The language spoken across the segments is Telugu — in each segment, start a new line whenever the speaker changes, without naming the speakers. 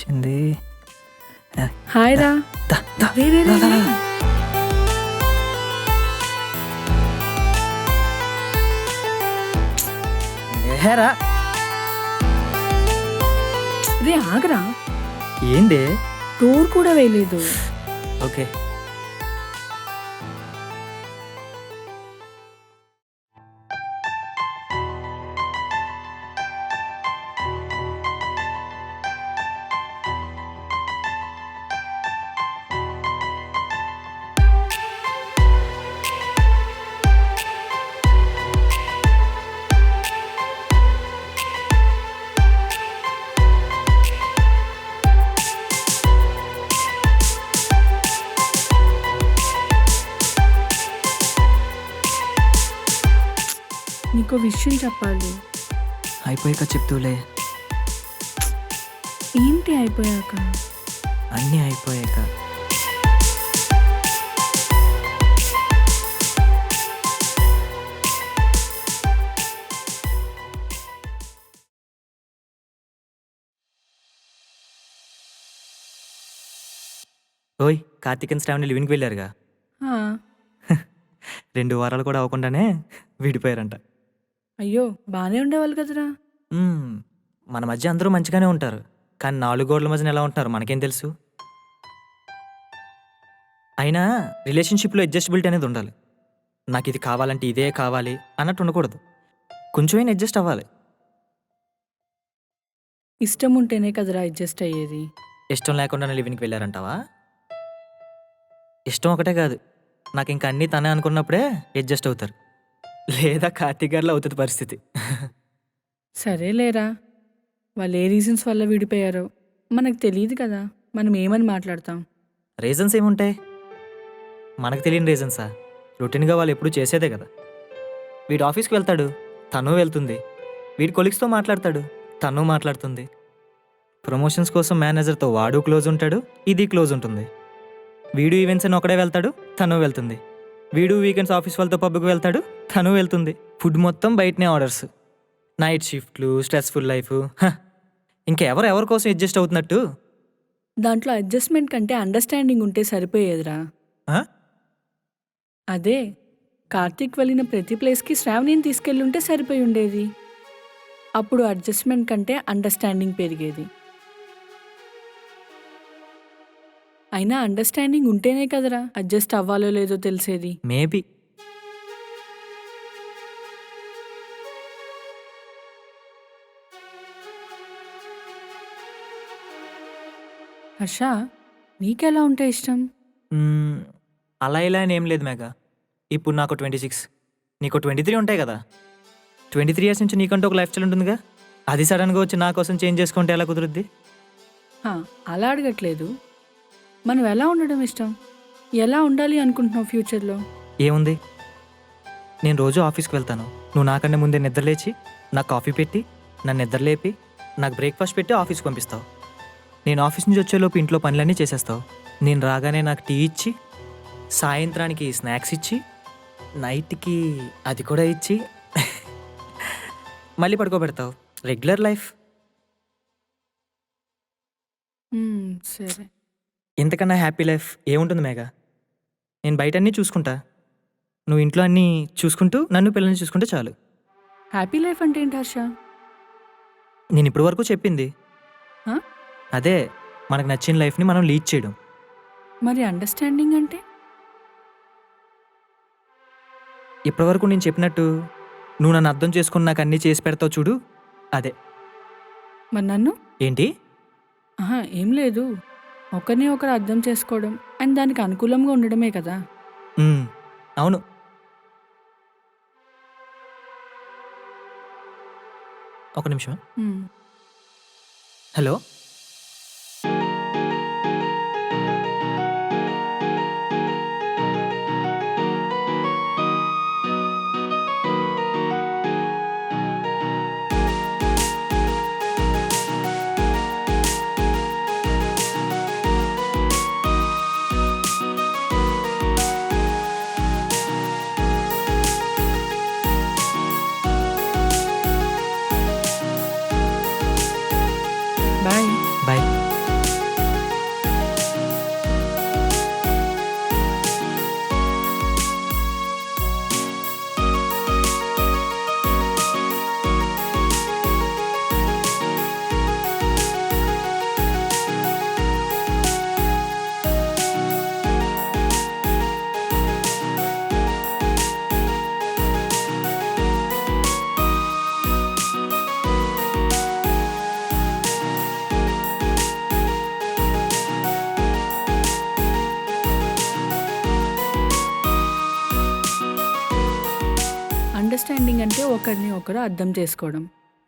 వచ్చింది.
హాయ్ రా.
దా, దా,
రే, రే, రే,
దా, దా,
రే.
దా. ఏరా
రే ఆగరా,
ఏంది?
డోర్ కూడా వేయలేదు.
ఓకే.
నీకో విషయం చెప్పాలి.
అయిపోయాక చెప్తూలే.
ఏంటి అయిపోయాక?
అన్నీ అయిపోయాక. ఓయ్, కార్తీక్ అండ్ శ్రావణి లివింగ్కి వెళ్ళారుగా.
ఆ,
2 వారాలు కూడా అవ్వకుండానే విడిపోయారంట.
అయ్యో బానే ఉండేవాళ్ళు కదరా.
మ్మ్. మన మధ్య అందరూ మంచిగానే ఉంటారు, కానీ 4 గోడల మధ్యన ఎలా ఉంటున్నారు మనకేం తెలుసు. అయినా రిలేషన్షిప్లో అడ్జస్టబిలిటీ అనేది ఉండాలి. నాకు ఇది కావాలంటే ఇదే కావాలి అన్నట్టు ఉండకూడదు. కొంచెమైనా అడ్జస్ట్ అవ్వాలి.
ఇష్టం ఉంటేనే కదరా అడ్జస్ట్ అయ్యేది.
ఇష్టం లేకుండానే లివింగ్కి వెళ్ళారంటావా? ఇష్టం ఒకటే కాదు, నాకు ఇంకా అన్నీ తనే అనుకున్నప్పుడే అడ్జస్ట్ అవుతారు. లేదా కార్తీక్ గారిలో అవుతుంది పరిస్థితి.
సరేలేరా, వాళ్ళు ఏ రీజన్స్ వల్ల విడిపోయారో మనకు తెలియదు కదా, మనం ఏమని మాట్లాడతాం.
రీజన్స్ ఏముంటాయి? మనకు తెలియని రీజన్సా? రొటీన్గా వాళ్ళు ఎప్పుడూ చేసేదే కదా. వీడు ఆఫీస్కి వెళ్తాడు, తను వెళ్తుంది. వీడి కొలీగ్స్తో మాట్లాడతాడు, తను మాట్లాడుతుంది. ప్రమోషన్స్ కోసం మేనేజర్తో వాడు క్లోజ్ ఉంటాడు, ఇది క్లోజ్ ఉంటుంది. వీడు ఈవెంట్స్ అని ఒకడే వెళ్తాడు, తను వెళ్తుంది. వీడు వీకెండ్స్ ఆఫీస్ వాళ్ళతో పబ్కి వెళ్తాడు, తను వెళ్తుంది. ఫుడ్ మొత్తం బయటనే ఆర్డర్స్, నైట్ షిఫ్ట్లు, స్ట్రెస్ఫుల్ లైఫ్. ఇంకా ఎవరి కోసం అడ్జస్ట్ అవుతున్నట్టు?
దాంట్లో అడ్జస్ట్మెంట్ కంటే అండర్స్టాండింగ్ ఉంటే సరిపోయేదిరా.
ఆ?
అదే కార్తీక్ వెళ్ళిన ప్రతి ప్లేస్కి శ్రావణిని తీసుకెళ్ళి ఉంటే సరిపోయి ఉండేది. అప్పుడు అడ్జస్ట్మెంట్ కంటే అండర్స్టాండింగ్ పెరిగేది. అయినా అండర్స్టాండింగ్ ఉంటేనే కదరా అడ్జస్ట్ అవ్వాలో లేదో తెలిసేది.
మేబీ.
హర్ష, నీకెలా ఉంటే ఇష్టం?
అలా ఇలా అని ఏం లేదు మేఘ. ఇప్పుడు నాకు 26, నీకు 23 ఉంటాయి కదా. 23 ఇయర్స్ నుంచి నీకంటూ ఒక లైఫ్ స్టైల్ ఉంటుందిగా. అది సడన్గా వచ్చి నా కోసం చేంజ్ చేసుకుంటే ఎలా కుదురుద్ది?
హా, అలా అడగట్లేదు. మనం ఎలా ఉండడం ఇష్టం, ఎలా ఉండాలి అనుకుంటున్నావు ఫ్యూచర్లో?
ఏముంది, నేను రోజు ఆఫీస్కి వెళ్తాను. నువ్వు నాకంటే ముందే నిద్రలేచి నాకు కాఫీ పెట్టి, నన్ను నిద్రలేపి, నాకు బ్రేక్ఫాస్ట్ పెట్టి ఆఫీస్కి పంపిస్తావు. నేను ఆఫీస్ నుంచి వచ్చేలోపు ఇంట్లో పనులన్నీ చేసేస్తావు. నేను రాగానే నాకు టీ ఇచ్చి, సాయంత్రానికి స్నాక్స్ ఇచ్చి, నైట్కి అది కూడా ఇచ్చి మళ్ళీ పడుకోబెడతావు. Regular life.
సరే.
ఇంతకన్నా హ్యాపీ లైఫ్ ఏముంటుంది మేఘ? నేను బయట అన్నీ చూసుకుంటా, నువ్వు ఇంట్లో అన్నీ చూసుకుంటూ నన్ను పిల్లల్ని చూసుకుంటే చాలు.
హ్యాపీ లైఫ్ అంటే ఏంటి హర్ష?
నేను ఇప్పటి వరకు చెప్పింది
హా?
అదే, మనకు నచ్చిన లైఫ్ని మనం లీడ్ చేయడం.
మరి అండర్స్టాండింగ్ అంటే?
ఇప్పటివరకు నేను చెప్పినట్టు నువ్వు నన్ను అర్థం చేసుకుని నాకు అన్నీ చేసి పెడతావు చూడు, అదే.
మరి నన్ను?
ఏంటి?
ఆహా, ఏం లేదు. ఒకరిని ఒకరు అర్థం చేసుకోవడం అండ్ దానికి అనుకూలంగా ఉండడమే కదా.
అవును. ఒక నిమిషం. హలో.
బాయ్. అండర్స్టాండింగ్ అంటే ఒకరిని ఒకరు అర్థం చేసుకోవడం.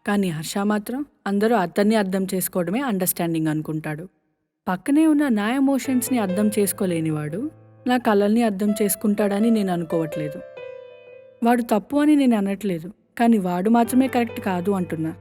కానీ హర్ష మాత్రం అందరూ అతన్ని అర్థం చేసుకోవడమే అండర్స్టాండింగ్ అనుకుంటాడు. పక్కనే ఉన్న నా ఎమోషన్స్ని అర్థం చేసుకోలేనివాడు నా కలల్ని అర్థం చేసుకుంటాడని నేను అనుకోవట్లేదు. వాడు తప్పు అని నేను అనట్లేదు, కానీ వాడు మాత్రమే కరెక్ట్ కాదు అంటున్నా.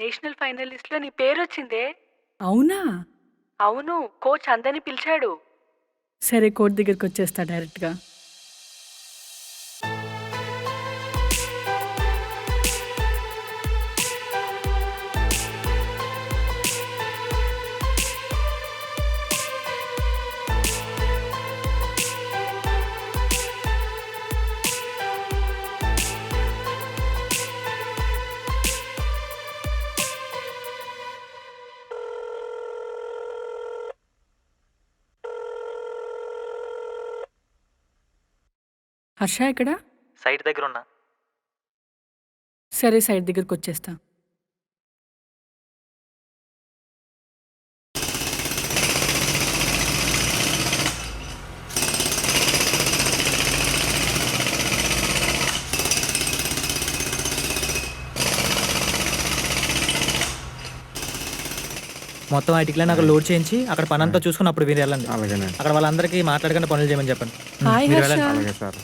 నేషనల్ ఫైనలిస్ట్ లో నీ పేరు వచ్చిందే. అవునా? అవును, కోచ్ అందరిని పిలిచాడు. సరే, కోచ్ దగ్గరికి వచ్చేస్తా డైరెక్ట్గా. హర్ష ఎక్కడ?
సైట్ దగ్గర ఉన్నా.
సరే, సైట్ దగ్గరికి వచ్చేస్తా.
మొత్తం ఐటిక్లైన్ అక్కడ లోడ్ చేయించి అక్కడ పని అంతా చూసుకుని అప్పుడు మీరు వెళ్ళండి.
అలాగేనండి.
అక్కడ వాళ్ళందరికీ మాట్లాడకుండా పనులు చేయమని చెప్పండి.
హాయ్
మీరు
హర్ష.
వెళ్ళండి.
అలాగే సార్.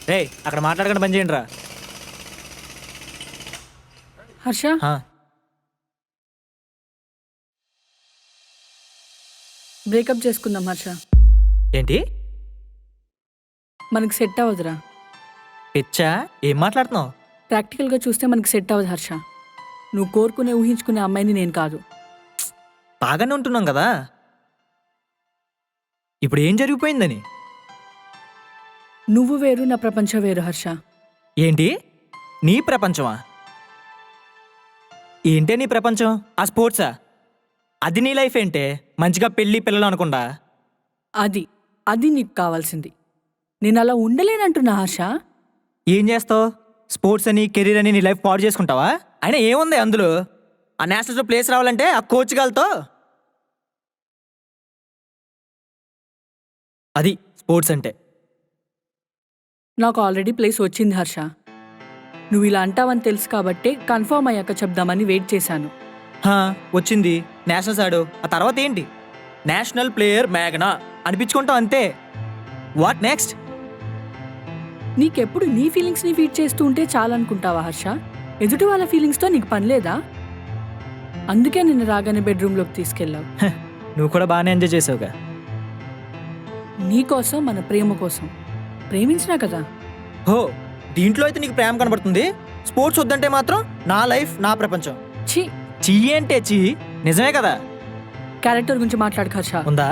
రేయ్, అక్కడ మాట్లాడకుండా పని చేయండి రా.
హర్ష, బ్రేకప్ చేసుకుందాం హర్ష.
ఏంటి
మనకి సెట్ అవ్వదురా.
పిచ్చా? ఏం మాట్లాడుతున్నావు?
ప్రాక్టికల్గా చూస్తే మనకి సెట్ అవ్వదు హర్ష. నువ్వు కోరుకునే ఊహించుకునే అమ్మాయిని నేను కాదు.
బాగానే ఉంటున్నాం కదా, ఇప్పుడు ఏం జరిగిపోయిందని?
నువ్వు వేరు, నా ప్రపంచం వేరు హర్ష.
ఏంటి నీ ప్రపంచమా? ఏంటే నీ ప్రపంచం? ఆ స్పోర్ట్సా? అది నీ లైఫ్ ఏంటే? మంచిగా పెళ్ళి పిల్లలు అనకుండా.
అది అది నీకు కావాల్సింది. నేను అలా ఉండలేనంటున్నా హర్ష.
ఏం చేస్తావు? స్పోర్ట్స్ అని కెరీర్ అని నీ లైఫ్ పాడు చేసుకుంటావా? అయినా ఏముంది అందులో? ఆ నేషనల్స్లో ప్లేస్ రావాలంటే ఆ కోచ్ గాలతో అది స్పోర్ట్స్ అంటే.
నాకు ఆల్రెడీ ప్లేస్ వచ్చింది హర్ష. నువ్వు ఇలా అంటావని తెలుసు కాబట్టే కన్ఫర్మ్ అయ్యాక చెప్దామని వెయిట్ చేశాను.
వచ్చింది, నేషనల్స్ ఆడు. ఆ తర్వాత ఏంటి? నేషనల్ ప్లేయర్ మేఘనా అనిపించుకుంటావు అంతే. What next?
నీకెప్పుడు నీ ఫీలింగ్స్ని ఫీడ్ చేస్తూ ఉంటే చాలనుకుంటావా హర్ష? ఎదుటి వాళ్ళ ఫీలింగ్స్తో నీకు పని లేదా? అందుకే నిన్ను రాగానే బెడ్రూమ్లోకి తీసుకెళ్ళావు.
నువ్వు కూడా బాగానే ఎంజాయ్ చేసావుగా.
నీకోసం, మన ప్రేమ కోసం. ప్రేమించినా కదా.
హో, దీంట్లో అయితే నీకు ప్రేమ కనబడుతుంది. స్పోర్ట్స్ వద్దంటే మాత్రం నా లైఫ్ నా ప్రపంచం.
ఛీ,
చెయ్యి అంటే చెయ్యి, నిజమే కదా.
క్యారెక్టర్ గురించి మాట్లాడు హర్ష.
ఉందా?